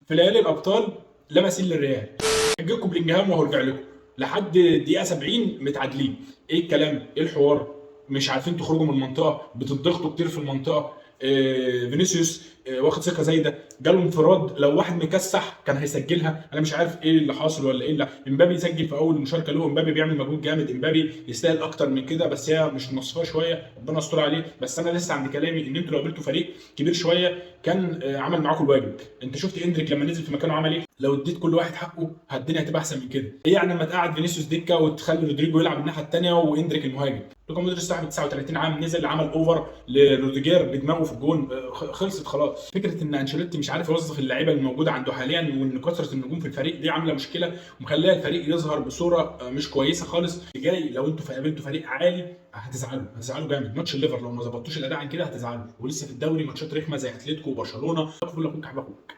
في ليالي الابطال لمسين للريال. هجيلكم بلينجهام وهرجع لكم لحد دقيقه 70 متعادلين. ايه الكلام؟ ايه الحوار؟ مش عارفين تخرجوا من المنطقه، بتضغطوا كتير في المنطقه. فينيسيوس واخد ثقه زايده، جاله انفراد، لو واحد مكسح كان هيسجلها. انا مش عارف ايه اللي حاصل ولا ايه اللي امبابي يسجل في اول مشاركه له. امبابي بيعمل مجهود جامد، امبابي يستاهل اكتر من كده، بس هي مش نصفها شويه، ربنا يستر عليه. بس انا لسه عند كلامي ان انتوا لو قابلتوا فريق كبير شويه كان عمل معاكم الواجب. انت شفت اندريك لما نزل في مكانه عمل ايه؟ لو اديت كل واحد حقه الدنيا هتبقى احسن من كده. ايه يعني لما تقعد فينيسيوس دكه وتخلي رودريجو يلعب الناحيه الثانيه واندريك المهاجم؟ لوكا مودريتش صاحب 39 عام نزل عمل اوفر لروديجير بدماغه في الجون، خلصت خلاص. فكره ان انشيلوتي مش عارف يوظف اللعيبه الموجوده عنده حاليا، وان كثره النجوم في الفريق دي عامله مشكله ومخليه الفريق يظهر بصوره مش كويسه خالص. جاي لو انتوا قابلتوا فريق عالي هتزعلوا جامد. ماتش الليفر لو ما ظبطتوش الاداء عن كده هتزعلوا، ولسه في الدوري ماتشات رخمه زي اتلتيكو وبرشلونه. اخوك حبيب اخوك.